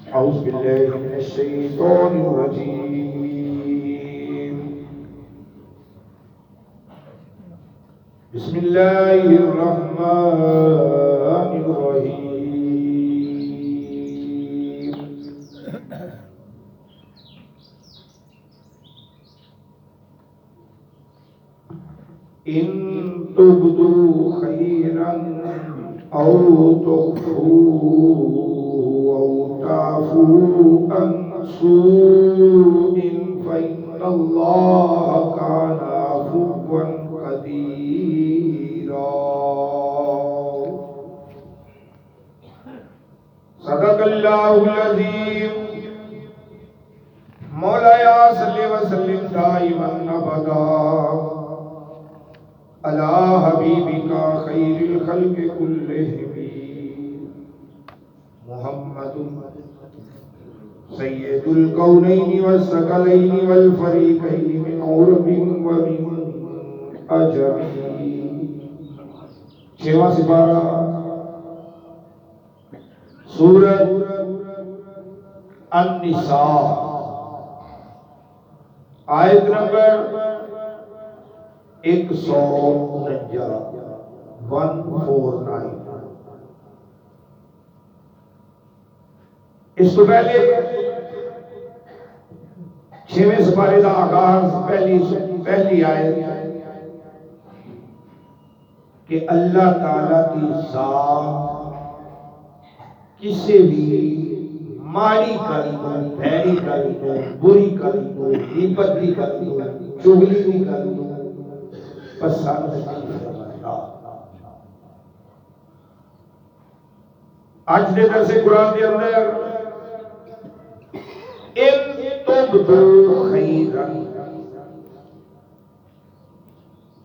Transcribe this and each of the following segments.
أعوذ بالله من الشيطان الرجيم. بسم الله الرحمن الرحيم. إن تبدوا خيرا أو تخفوه أو تعفوا عن سوء فإن الله كان عفوا قديرا. صدق الله العظيم. مولاي صل وسلم دائما أبدا على حبيبك خير الخلق كلهم محمد سيد الكونين والثقلين والفريقين من عرب ومن عجم. چھواں سپارہ سورۃ النساء آیت نمبر 149. اس کو پہلے چھویں سپارے کا آغاز پہلی آیت کہ اللہ تعالی کی ذات کسی بھی ماڑی کری دو، بھیڑی کری دو، بری کری دو، غیبت بھی کری دو، چغلی بھی کری دو، پسند نہیں فرماتا. آج دے درس قرآن کے اندر ان تبدو خیرا،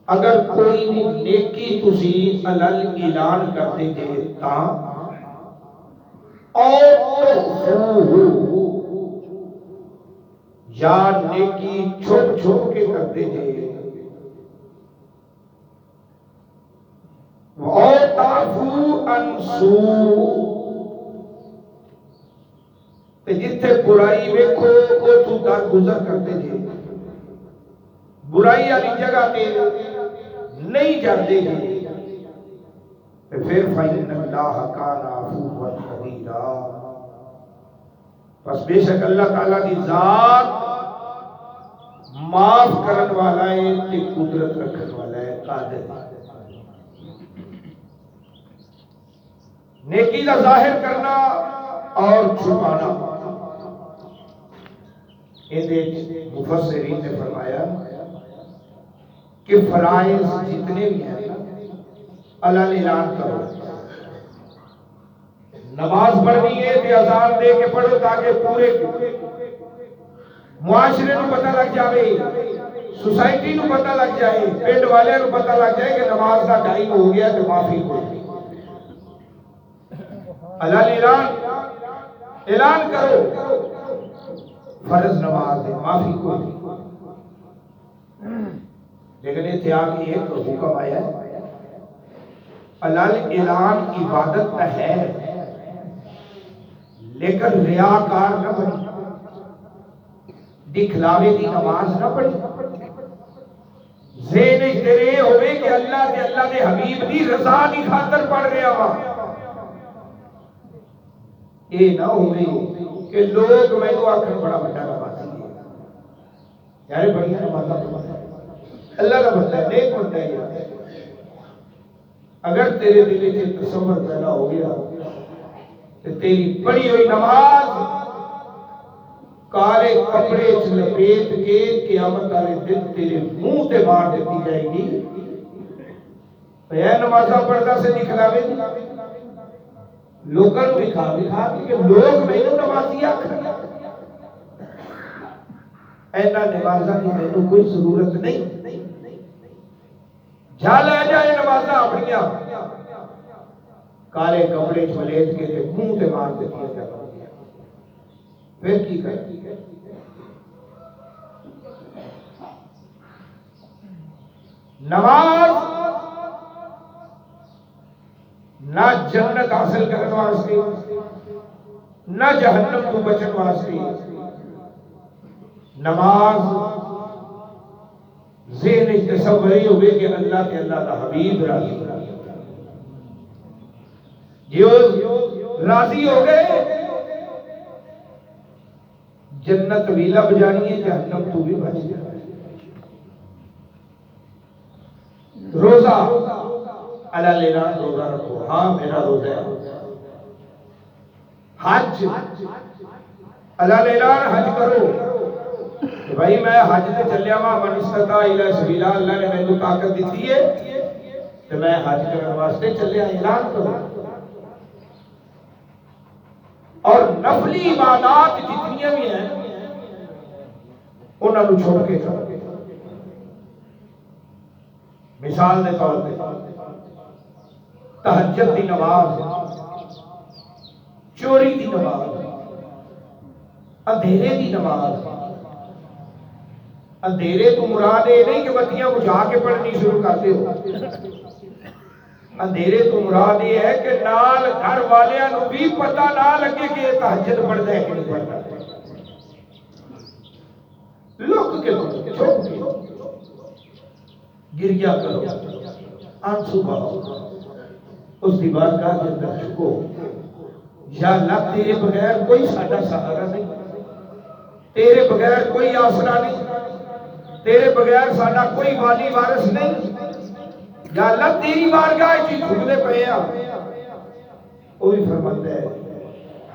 اگر کوئی نیکی تسی علل اعلان کرتے جے تا اور یا نیکی چھپ چھپ کے کرتے جے اور تعفو عن سوء، جتھے برائی ویکھو اوتھوں تک گزر کرتے جے، برائی والی جگہ تے نہیں جاندے جے، پھر فإن اللہ کان عفوا قدیرا، بس بے شک اللہ تعالیٰ کی ذات معاف کرن والا ہے تے قدرت رکھن والا ہے، قادر ہے. نیکی کا ظاہر کرنا اور چھپانا، مفسرین نے فرمایا کہ فرائض جتنے بھی ہیں علل اعلان کرو. نماز پڑھنی ہے تو اذان دے کے پڑھو تاکہ پورے معاشرے کو پتہ لگ جائے، سوسائٹی کو پتہ لگ جائے، پنڈ والے کو پتہ لگ جائے کہ نماز کا ٹائم ہو گیا تو معافی کوئی. علل اعلان کرو، فرض نماز ہے، معافی کو نہیں. لیکن اتحاد کی ایک حکم آیا ہے، علل اعلان عبادت ہے لیکن ریاکار نہ بنی، دکھلاوے دی نماز نہ پڑھی. ذہن تیرے ہوئے کہ اللہ دے حبیب دی رضا دی خاطر پڑھ رہا ہوا. یہ نہ ہوئے کہ لوگ میں تو آخر بڑا بڑا نمازی ہے، یار بڑی نمازہ اللہ کا بندہ ہے، نیک بندہ ہے. اگر تیرے دل سے تصور پیدا ہو گیا تو تیری پڑھی ہوئی نماز کالے کپڑے لپیٹ کے قیامت والے دن تیرے منہ تے مار دیتی جائے گی. اے نمازاں پڑھتا سے دکھلاوے دی، لوگوں دکھا کہ لوگ مینو نمازی آکھن. اینا نمازاں کی مینو کوئی ضرورت نہیں. جا لے جائے نمازاں اپنیاں کالے کپڑے چلیٹ کے منہ تے مار دیتی ہے. پھر کی کرتی ہے؟ نماز نہ جنت حاصل کرنے واسطے نہ جہنم کو بچن واسطے نماز ذہن تصور ہی ہوئے کہ اللہ کے اللہ کا حبیب راضی جو راضی ہو گئے جنت بھی لب جانی ہے، جہنم تو بھی بچ جائے۔ روزہ اللہ لینا روزہ رکھو، ہاں میرا روزہ ہے۔ حج اللہ لینا حج کرو کہ بھائی میں حج تے چلیا وا، من استطاع الی سبیل، اللہ نے مینوں طاقت دیتی ہے کہ میں حج کرنے واسطے چلیا، اعلان کرو۔ اور نفلی عبادات جتنی بھی ہیں انہاں نوں چھوڑ کے کرو۔ مثال کے طور پہ تہجد دی نماز، چوری دی نماز، اندھیرے دی نماز۔ اندھیرے تو مراد یہ نہیں کہ بتیاں بجھا کے پڑھنی شروع کرتے ہو، اندھیرے تو مراد یہ ہے کہ نال گھر والیاں نوں بھی پتہ نہ لگے کہ یہ تہجد پڑھدا ہے کہ نہیں پڑھدا، لک کے چھپ کے گریا کرو، آنسو بہاؤ، اس دی بارگاہ کے اندر جھکو، یا اللہ تیرے بغیر کوئی ساڈا سہارا نہیں، تیرے بغیر کوئی آسرا نہیں، تیرے بغیر ساڈا کوئی والی وارث نہیں، یا اللہ تیری بارگاہ چ جھکدے پئے آ۔ وہ بھی فرماتا ہے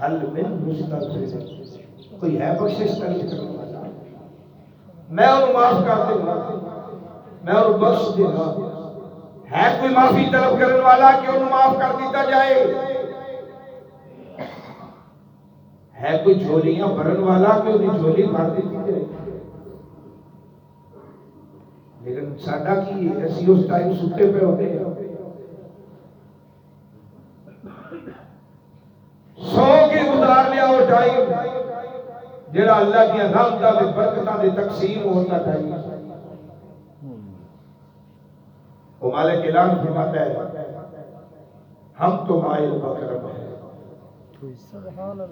حل من مستغفر، کوئی ہے بخشش کرنے والا، میں انہوں معاف کر دوں گا، میں انہوں بخش دوں گا۔ ہے کوئی معافی طلب کرنے والا کہ انہوں معاف کر دیتا جائے؟ ہے کوئی جھولیاں بھرن والا کہ انہیں جھولی بھر دیتی جائے؟ لیکن ساڈا کی اسی اس ٹائم ستے پہ ہوتے ہیں، سو کے گزار لیا وہ ٹائم جڑا اللہ کی رحمتاں دے برکتاں دے تقسیم ہونا چاہیے۔ وہ مالک اعلان فرماتا ہے ہم تو مائل بکرم ہیں،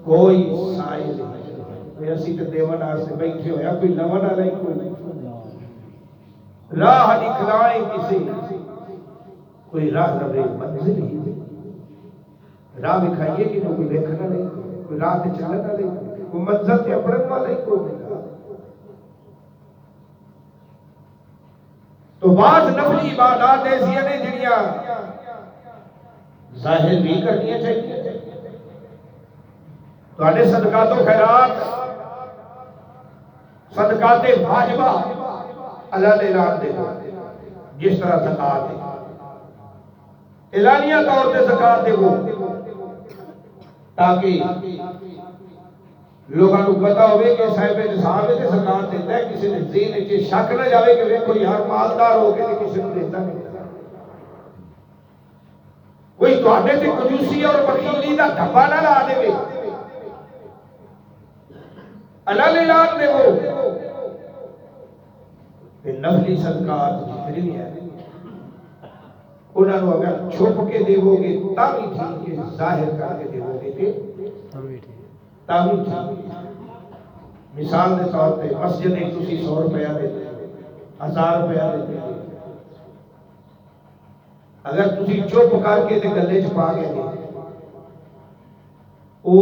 کوئی سائل نہیں، کوئی اسی تے دیون واسطے بیٹھے ہویا، کوئی لون والا ہی کوئی راہ دکھلائیں کسی، کوئی راہ رہے منزل ہی، راہ دکھائیے کہ کوئی دیکھنا نہیں، کوئی راہ تے چلنا نہیں، کوئی منزل تے اپڑن والا ہی کوئی نہیں۔ تو بعض نفلی عبادات ایسی ہیں جڑیاں ظاہر بھی کرنی چاہیے۔ تواڈے صدقات و خیرات، صدقات واجبہ اللہ نے اعلان دے دو، جس طرح زکات ہے اعلانیہ طور پہ زکات دے وہ، تاکہ لوگوں کو پتا ہوئے کہ صاحب نصاب ہے زکات دیتا ہے، کسی نے ذہن وچ شک نہ جاوے کہ دیکھو یار مالدار ہو کے کسی نے دیتا نہیں، کوئی تواڈے تے کنجوسی اور بخیلی دا دھبا نہ لا دے۔ اللہ نے اعلان دے وہ کہ نفلی صدقات جتنی ہیں انہوں نے اگر چھپ کے دیو گے تب ہی ٹھیک ہے، ظاہر کر کے دیو گے تب ہی ٹھیک۔ مثال کے طور پہ مسجد ایک تسی 100 روپیہ دیتے ہیں، 1000 روپیہ دیتے ہیں، اگر تسی چپ کر کے تے گلے چ پا گئے وہ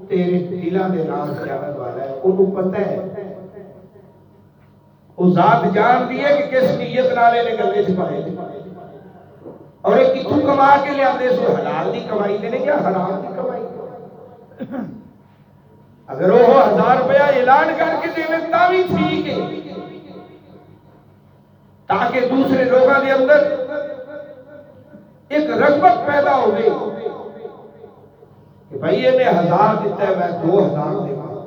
تیرے دلاں دے نام جاون والا ہے، انہوں پتہ ہے، وہ ذات جان دی ہے کہ کس نیت نالے نے گلے چ پائے، اور ایک کتوں کما کے لے آتے سو حلال دی کمائی تے نہیں یا حرام دی کمائی۔ اگر وہ 1000 روپیہ اعلان کر کے دے تا بھی ٹھیک ہے، تاکہ دوسرے لوگوں کے اندر ایک رغبت پیدا ہو گئی کہ بھائی انہیں 1000 دیتا ہے میں 2000 دے گا،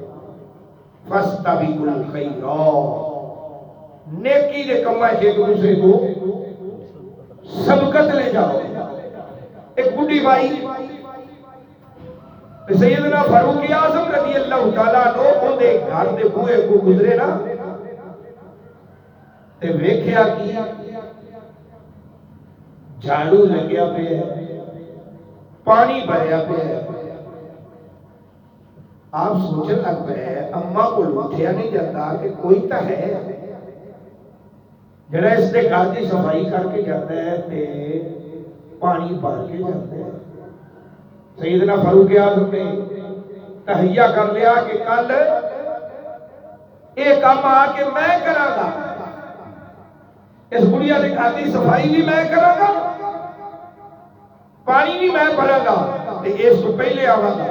فاستبقوا الخیرات، نیکی دے کمائے ایک دوسرے کو سبقت لے جاؤ۔ ایک بڑھی بھائی سیدنا فاروق اعظم رضی اللہ تعالیٰ عنہ ان دے گھر دے بوئے کو گزرے نا تے ویکھیا کی جھاڑو لگیا پہ ہے، پانی بھریا پہ ہے، آپ سوچنے لگ پے اما کو اٹھیا نہیں جاتا کہ کوئی تو ہے جڑا اس کے گھر کی صفائی کر کے جاتا ہے تے پانی بھر کے جاتا ہے. سیدنا فاروق اعظم نے تہیہ کر لیا کہ کل یہ کام آ کے میں کراں گا، اس بڑھیا کے گھر کی صفائی بھی میں کراں گا، پانی بھی میں بھراں گا، تے اس تو پہلے آواں گا.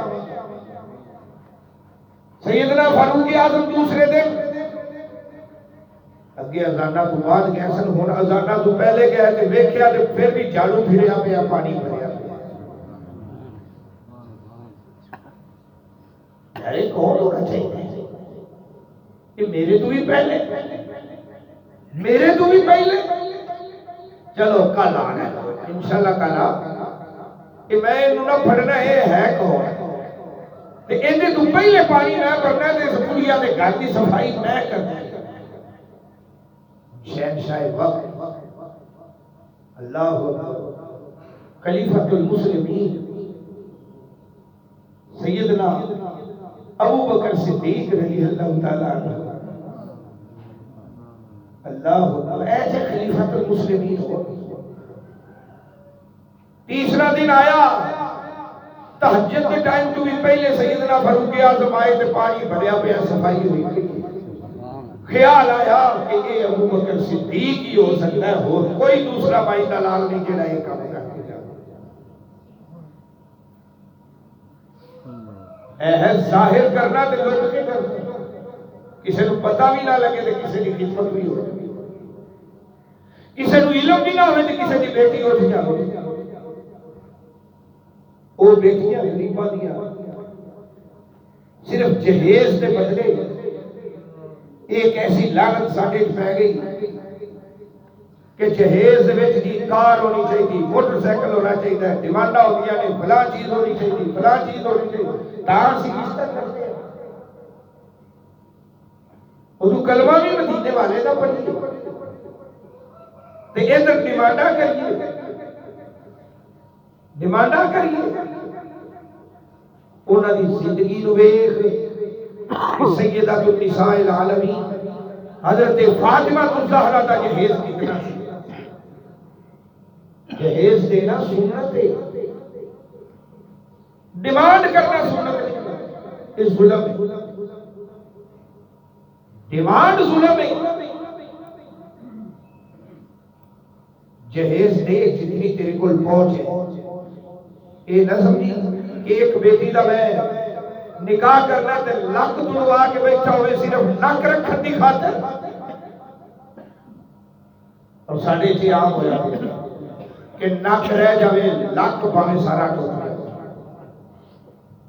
سیدنا فاروق اعظم دوسرے دن اگے اذانہ تو بعد گئے سن، ہن اذانہ تو پہلے گئے تے ویکھیا تے پھر بھی جھاڑو پھریا پیا، پانی بھریا پیا. ارے کون ہونا چاہیے کہ میرے تو بھی پہلے، میرے تو بھی پہلے. چلو کل آنا انشاءاللہ کل آ کہ میں انہوں نہ پڑھنا یہ ہے کون تے اندے تو پہلے پانی میں بھرنا تے اس بڑھیا دے گھر کی صفائی میں کرنا. شہنشاہ وقت اللہ خلیفۃ المسلمین سیدنا ابو بکر صدیق رضی اللہ تعالیٰ عنہ اللہ ایسے خلیفۃ المسلمین ہو. تیسرا دن آیا تہجد کے ٹائم تو بھی پہلے سیدنا فاروق اعظم آئے تے پانی بھریا پیا، صفائی ہوئی. خیال آیا کہ یہ ابو بکر صدیق ہی ہو سکتا ہے، اور کوئی دوسرا بھائی دلال نہیں جڑا یہ کام کر کے جائے. ہے ظاہر کرنا تے لوگ کے کرنا، کسی کو پتہ بھی نہ لگے تے کسی کی خدمت بھی ہو، کسی کو علم بھی نہ ہوئے تے کسی کی بیٹی اٹھ جائے. وہ بیٹیاں غریباں دیاں صرف جہیز دے بدلے ایک ایسی لعنت ساڈے پہ گئی کہ جہیز وچ جی کار ہونی چاہیے، موٹر سائیکل ہونا چاہیے، ڈیمانڈاں ہوندیاں نے فلاں چیز ہونی چاہیے، فلاں چیز ہونی چاہیے. تاں اسی رشتہ کرتے ہیں. اردو کلمہ بھی مدینے والے دا پڑھی تے ادھر ڈیمانڈاں کریے، ڈیمانڈاں کریے. انہاں دی زندگی نو ویکھ سیدہ النساء العالمین حضرت فاطمہ الزہرا دا جہیز کتنا سی. جہیز دینا سنت ہے، ڈیمانڈ کرنا سنت ہے. اس ظلم ہے، ڈیمانڈ ظلم ہے. جہیز دے جتنی تیرے کو پہنچ ہے. یہ نہ سمجھی کہ ایک بیٹی دا میں نکاح کرنا تے لک توڑوا کے بیٹھا ہوئے صرف نک رکھن دی خاطر. اور ساڈے تے عام ہویا کہ نک رہ جاوے لک پاوے سارا ٹوٹ جائے.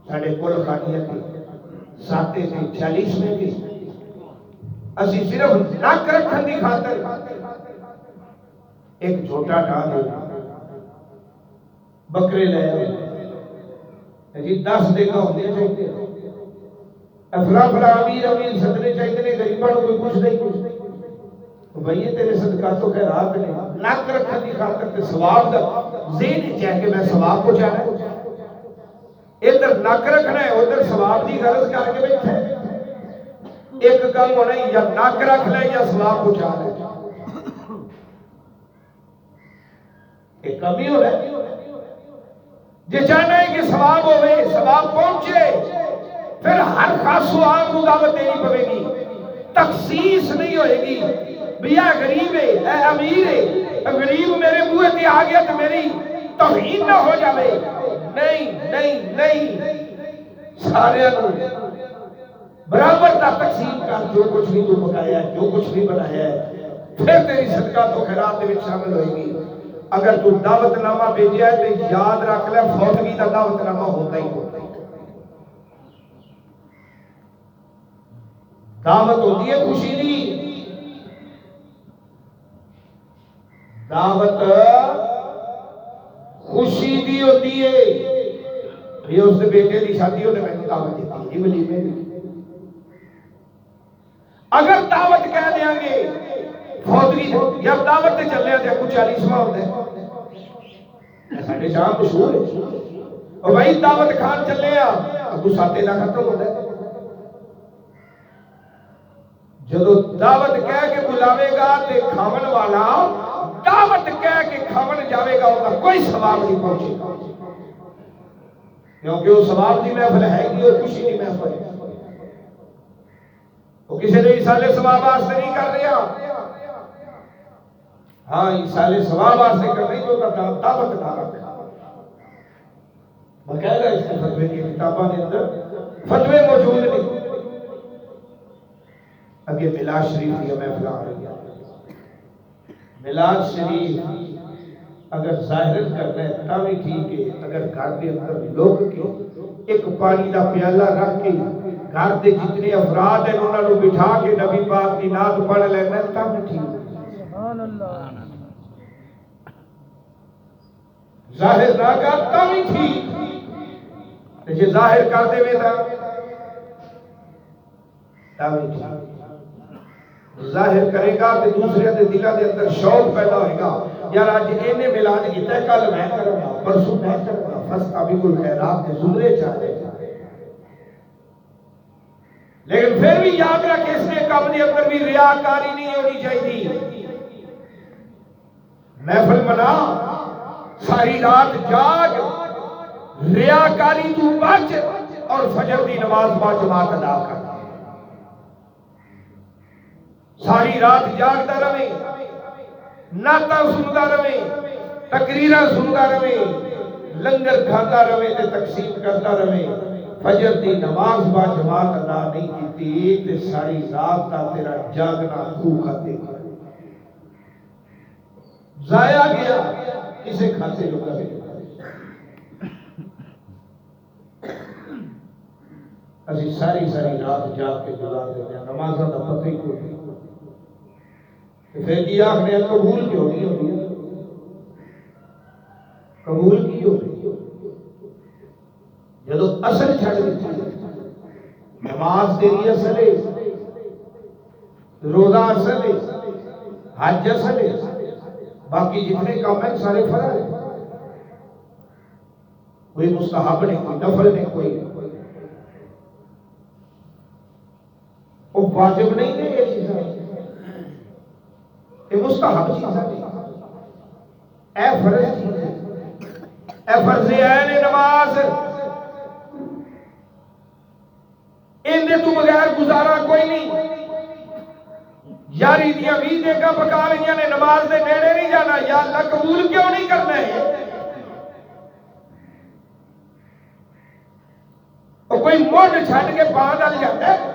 ساڈے کول خانیاں دی ساتے تے 40 میں بھی اسی صرف نک رکھن دی خاطر ایک چھوٹا ڈال بکرے لے جی 10 دن ہوندے چاہیے، افلا فلا امیر امیر صدرے چاہیے، غریباں کوئی کچھ نہیں. تو بھئی تیرے صدقات و خیرات نے نک رکھن دی خاطر تے ثواب دا ذہن چاہے کہ میں ثواب کو چاہنا ہے، ادھر نک رکھنا ہے ادھر ثواب دی غرض کر کے بیٹھے. ایک کام ہونا ہے یا نک رکھ لے یا ثواب کو چاہ لے. ایک کمی ہو رہا ہے جی چاہنا ہے کہ ثواب ہوئے، ثواب پہنچے، پھر ہر خاص و عام کو دعوت دینی پڑے گی. تخصیص نہیں ہوئے گی بیا غریب ہے اے امیر ہے، غریب میرے بوئے تے آ گیا تو میری توہین نہ ہو جاوے. نہیں نہیں نہیں، سارے برابر تا تقسیم کر. جو کچھ بھی تو پکایا ہے، جو کچھ بھی بنایا ہے، پھر تیری صدقات و خیرات میں شامل ہوئے گی. اگر تو دعوت نامہ بھیجیا ہے تو یاد رکھ لے فوتگی کا دعوت نامہ ہوتا ہی ہوتا ہے. دعوت ہوتی ہے خوشی دی، دعوت خوشی دی ہوتی ہے. یہ اس بیٹے کی شادی ہونے میں دعوت دیتی ہے ولیمے دی. اگر دعوت کہہ دیں گے فوتگی یا دعوت تے چلے تے کچھ 40واں ہوتا ہے. ساڈے شاہ مشہور ہے اور بھائی دعوت کھان چلے غصہ تیرا ختم ہوتا ہے جدو دعوت کہہ کے بلاوے گا تے کھاون والا دعوت کہہ کے کھاون جاوے گا اس کا کوئی ثواب نہیں پہنچے گا کیونکہ وہ ثواب دی محفل ہے گی اور خوشی دی محفل ہے وہ کسی نے ایسالے ثواب واسطے نہیں کر رہا ہاں ایسالے ثواب واسطے کر رہی تو دعوت نہ رکھا باقاعدہ اس کے فتوے کی کتابوں کے اندر فتوے موجود نہیں اگے میلاد شریف کی محفل آ رہی ہے میلاد شریف اگر ظاہر کرنا ہے تب بھی ٹھیک ہے اگر گھر کے اندر لوگ کے ایک پانی کا پیالہ رکھ کے گھر کے جتنے افراد ہیں انہوں نے بٹھا کے نبی پاک کی نعت پڑھ لینا ہے تب بھی ٹھیک ہے سبحان اللہ ظاہر نہ کرتا بھی ٹھیک لیکن ظاہر کر دے میں تب بھی ٹھیک ظاہر کرے گا کہ دوسرے دے دلوں کے اندر شوق پیدا ہوئے گا یار آج انہیں میلاد کیتا ہے کل میں کروں گا پرسوں میں کروں گا فستا بھی کوئی خیرات کے زمرے چاہتے لیکن پھر بھی یاد رکھ اس نے کام کے اندر بھی ریاکاری نہیں ہونی چاہیے محفل منا ساری رات جاگ ریاکاری تو بچ اور فجر دی نماز با جماعت ادا کر ساری رات جاگتا رہے نعتاں سنتا رہے تقریراں سنتا رہے لنگر کھاتا رہے تے تقسیم کرتا رہے فجر دی نماز با جماعت ادا نہیں کیتی تے ساری رات کا تیرا جاگنا خوب کھاتے ضائع گیا کسے کھاتے جو کرے اسی ساری رات جاگ کے گزار دیتے ہیں نمازاں دا پتہ ہی کوئی نہیں پھر کی آخری قبول کیوں نہیں ہوگی قبول کی ہوگی جدو اصل چھڑ دیتی نماز تیری اصل ہے روزہ اصل ہے حج اصل ہے باقی جتنے کام ہیں سارے فرض ہیں کوئی مستحب نہیں کوئی نفل نہیں کوئی وہ واجب نہیں ہے یہ چیزیں یہ مستحب چیزیں اے فرض چیزیں اے فرض عین نماز ان دے تو بغیر گزارا کوئی نہیں یاری دیاں 20 دیگاں پکا رہی نے نماز دے نیڑے نہیں جانا یا اللہ قبول کیوں نہیں کرنا ہے اور کوئی موڈ چھٹ کے پاں ڈال جاتا ہے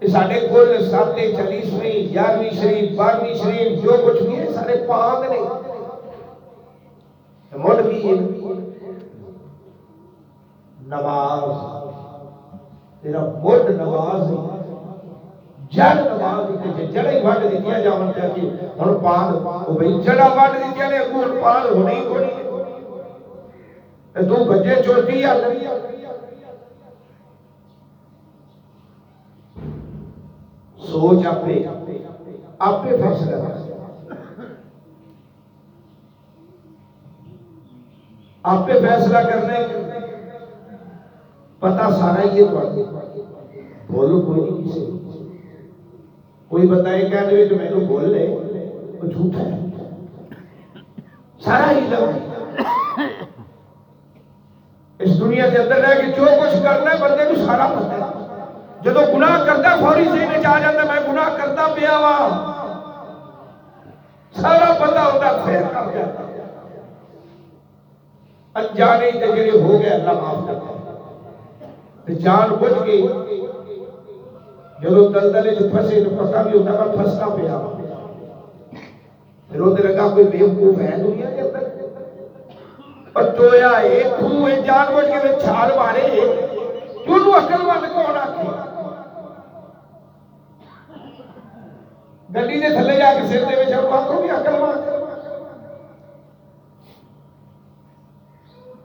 ساڑھے کل 7 40ویں 11ویں شریف 12ویں شریف جو کچھ بھی ہے سارے پاک نہیں موڈ بھی ہے نماز تیرا موڈ نماز جڑ نماز دیتے جڑے وڈ دیتیاں جاون تے کہ ہن پاک او بھئی جڑا وڈ دیتیاں نے اگوں پاک ہونی کوئی تے تو بجے چوٹی آ سوچ آپ فیصلہ آپ پہ فیصلہ کرنے پتہ سارا یہ بولو کوئی نہیں کسی کوئی بتائے کہہ دے جو میں نے بول لے وہ جھوٹا ہے سارا علم اس دنیا کے اندر رہ کے جو کچھ کرنا ہے بندے کو سارا پتہ ہے جدو گناہ کرتا فوری ذہن چ آ جاتا میں گناہ کرتا پیا وا سارا پتہ ہوتا پھر کر جاتا انجانے تے جڑے ہو گئے اللہ معاف کرتا تے جان بوجھ کے جدو دلدلے چ پھسے تو پتہ بھی ہوتا میں پھستا پیا وا پھر وہ لگا کوئی بیوقوف ہے دنیا کے اندر اور ٹویا ہے تو جان بوجھ کے چھال مارے کیوں عقل مند کون آکھے گلی دے تھلے جا کے سر دے وچ آکھو بھی عقل مند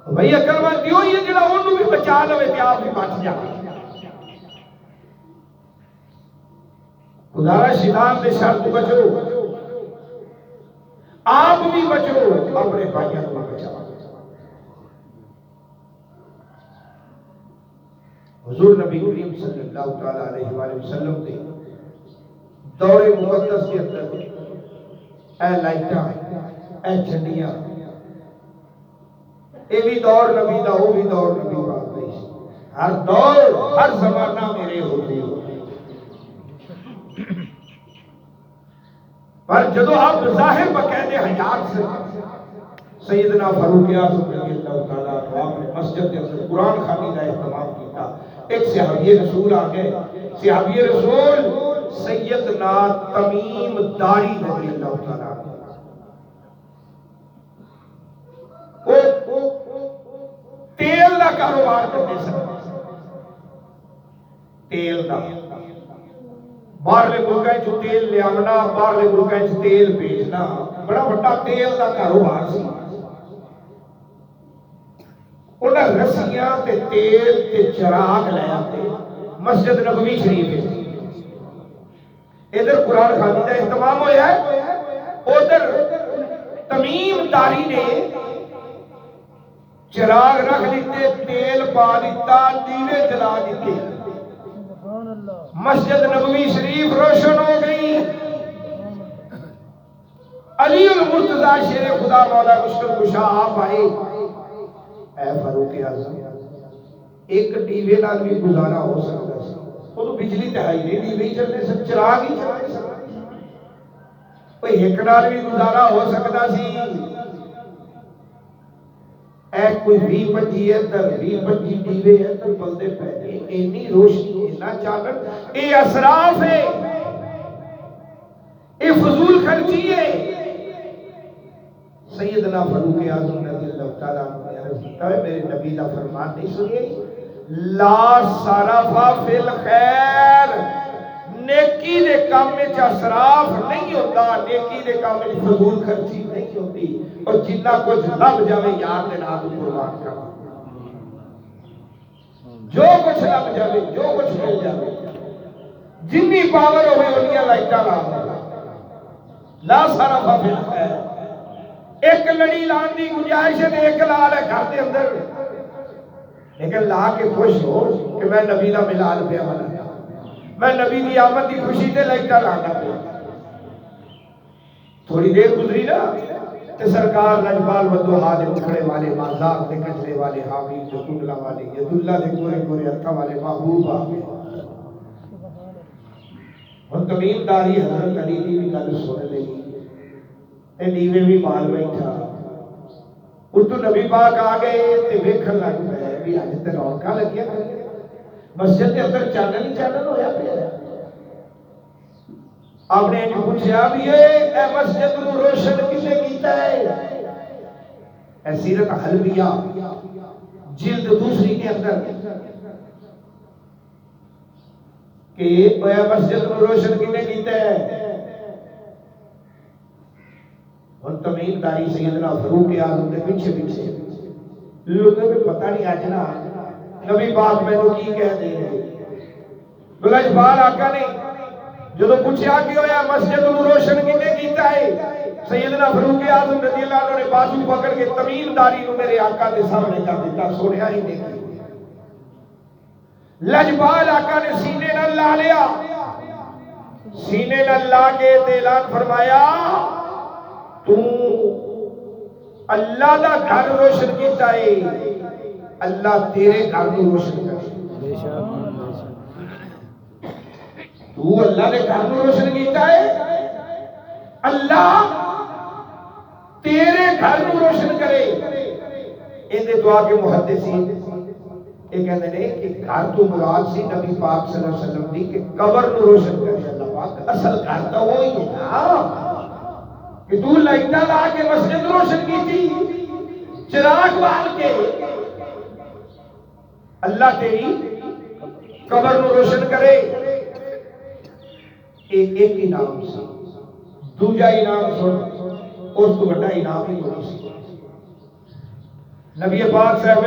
بھئی عقل مند کیوں ہی ہے جڑا اونوں بھی بچا لوے تے آپ بھی بچ جائے خدا شیطان دے شر تو بچو آپ بھی بچو اپنے بھائیوں کو بچاؤ حضور نبی کریم صلی اللہ تعالی علیہ وآلہ وسلم دے دور مقدس کے اندر اے لائٹاں اے جھنڈیاں اے بھی دور نبی دا وہ بھی دور نبی پاک دا ہر دور ہر زمانہ میرے ہوتے پر جدو آپ ظاہر بقید حیات سے سیدنا فاروق اعظم رضی اللہ تعالیٰ عنہ آپ نے مسجد کے اندر قرآن خوانی کا اہتمام کیا. ایک صحابی رسول آ گئے. صحابی رسول سیدنا تمیم داری رضی اللہ تعالیٰ عنہ تیل کا کاروبار کرتے سن. تیل کا باہرلے ملکیں چ تیل لے آنا, باہرلے ملکیں چ تیل بیچنا, بڑا بڑا تیل کا کاروبار سی. انہاں رسیاں تے تیل تے چراغ لے آتے مسجد نبوی شریف ادھر قرآن خوانی کا اہتمام ہوا ہے, ادھر تمیم داری نے چراغ رکھ دیتے, تیل پا دیتا, دیوے جلا دیتے, مسجد نبوی شریف روشن ہو گئی. علی المرتضی شیر خدا مولا مشکل کشا آپ آئے. اے فاروق اعظم ایک ڈیوے نال بھی گزارا ہو سکتا سی, وہ تو بجلی تے ہائی نہیں, ڈیوے ہی چلنے سن, چراغ ہی چلنے سن, کوئی ایک نال بھی گزارا ہو سکتا سی. اے کوئی 20-25 ادھر 20-25 ڈیوے ادھر بلدے پے, اینی روشنی اینا چالن, اے اسراف ہے, اے فضول خرچی ہے. سیدنا فاروق اعظم رضی اللہ تعالیٰ عنہ نے عرض کیا ہے میرے نبی کا فرمان نہیں سنیے, لا صرفا فی الخیر, نیکی دے کام میں اسراف نہیں ہوتا, نیکی دے کام میں فضول خرچی نہیں ہوتی, اور جنہ کچھ لب جاوے یار دے نام قربان کرنا, جو کچھ لب جاوے جو کچھ مل جاوے جنی پاور ہوئے انہی لائٹاں لا لا صرفا فی الخیر. ایک لڑی لان دی گنجائش ہے, ایک لال ہے گھر دے اندر, لیکن لا کے خوش ہو کہ میں نبی دا ملال پہ آنا, میں نبی دی آمد دی خوشی تے لائٹاں لانا پہ. تھوڑی دیر گزری نا تے سرکار لجپال ودوہا دے اکھڑے والے, مازاق دے کچرے والے, حاوی دے کنڈلا والے, یداللہ دے گورے گورے ہتھاں والے محبوب آ گئے. ہن تمیم داری حضرت علی دی بھی گل سن لئی, اے دیوے بھی مال بیٹھا, اتو نبی پاک آ گئے تے ویکھن لگ پئے بھی اج تے رونقاں لگیاں کھڑیاں, مسجد دے اندر چانن ہی چانن ہویا پیا. آپ نے جو پوچھا بھی اے مسجد نو روشن کسے کیتا ہے؟ اے سیرت حلبیہ جلد 2 کے اندر کہ اے مسجد نو روشن کسے کیتا ہے؟ اور تمیم داری سیدنا فاروق اعظم دے پیچھے پیچھے لوگوں کو پتہ نہیں آج نا نبی پاک میں تو کی کہہ دے رہے. لجپال آقا نے جدو پوچھا کہ ہویا مسجد نو روشن کنے کیتا ہے, سیدنا فاروق اعظم رضی اللہ عنہ نے بازو پکڑ کے تمیم داری کو میرے آقا دے سامنے کر دیتا, سونیا ہی نہیں. لجپال آقا نے سینے نال لا لیا, سینے نال لا کے اعلان فرمایا تو اللہ دا گھر روشن کیتا ہے, اللہ تیرے گھر کو روشن کرے. تو اللہ نے گھر کو روشن کیتا ہے, اللہ تیرے گھر کو روشن کرے. اندے دعا کے محدثین یہ کہتے ہیں کہ گھر تو مراد سی نبی پاک صلی اللہ علیہ وسلم دی کہ قبر کو روشن کرے اللہ پاک. اصل گھر تو وہی ہے نا کہ تو لائٹاں لا کے مسجد روشن کی تھی, چراغ بال کے اللہ تیری قبر نو روشن کرے. ایک انعام سی, دوجا انعام سن, اس کو بڑا انعام ہی کوئی سی. نبی پاک صاحب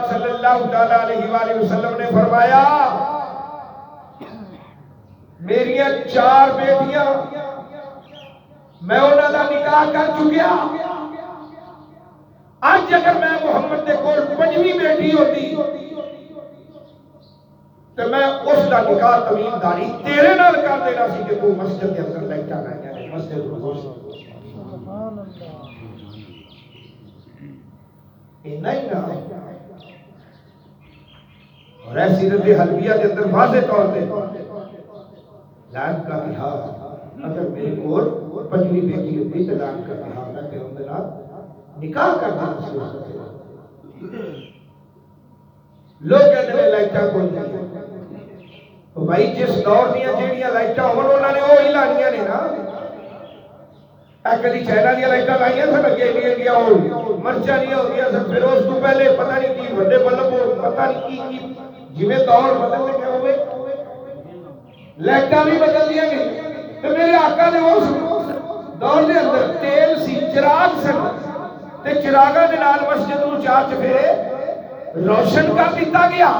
صلی اللہ تعالی علیہ وآلہ وسلم نے فرمایا میریاں 4 بیٹیاں میں انہاں دا نکاح کر چکیا, اج اگر میں محمد دے کول 5ویں بیٹی ہوتی تو میں اس کا نکاح تمیمداری تیرے نال کر دینا سی کہ تو مسجد کے اندر لائٹاں لائیاں نے مسجد کو نہیں نہ اور ایسی سیرت حلبیہ کے اندر واضح طور پہ لائن کا لحاظ اگر میرے کو پنجویں بیٹی ہوتی تو لائن کا لحاظ میں کہ ہم نکاح کر دینا سی لوگ کہتے ہیں لائٹاں کوئی نہیں تو بھائی جس دور دیا جیڑیاں لائٹاں انہوں نے وہی لانیاں نے نا کدی چائنا دیا لائٹاں لائیاں سن اگے انڈیا ہو مرچاں نہیں ہو گیا سن پھر اس تو پہلے پتہ نہیں کی بڑے بلب پتہ نہیں کی جویں دور بدلنے کے ہوئے لائٹاں بھی بدل دیا گئی تو میرے آقا نے اس دور دے اندر تیل سی چراغ سن تے چراغاں دے نال مسجد نوں چار چفیرے روشن کر دیتا گیا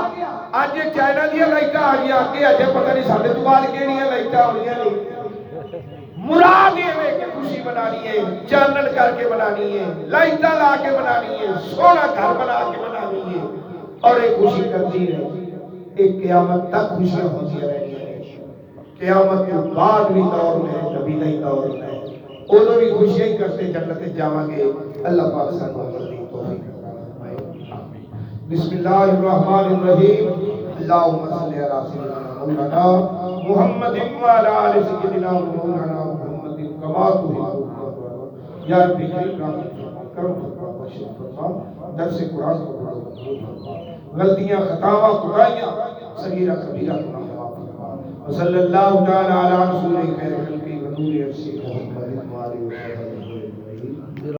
اج چائنا دیا لائٹاں آ گیا کہ اجے پتہ نہیں ساڈے تو بعد کیڑیاں لائٹاں ہونیاں نے مراد یہ ہے کہ خوشی منانی ہے چانن کر کے منانی ہے لائٹاں لا کے منانی ہے سونا گھر بنا کے منانی ہے اور ایک خوشی کرتی ہے ایک قیامت تک خوشیاں ہوتی رہی ہیں قیامت کے بعد بھی دور میں نبی نہیں دور میں انہوں بھی خوشیاں ہی کرتے جنت جاواں گے اللہ پاک سانو عمل دی توفیق عطا فرمائے بسم اللہ الرحمن الرحیم اللهم صل على سيدنا مولانا محمد وعلى ال سيدنا مولانا محمد كما تحب یا رب کرم فرما درس قرآن کو غلطیاں خطاواں کوتاہیاں صغیرہ کبیرہ گناہ معاف فرما وصلی اللہ تعالی علی رسول خیر خلق ونور ارشد محمد وعلى اله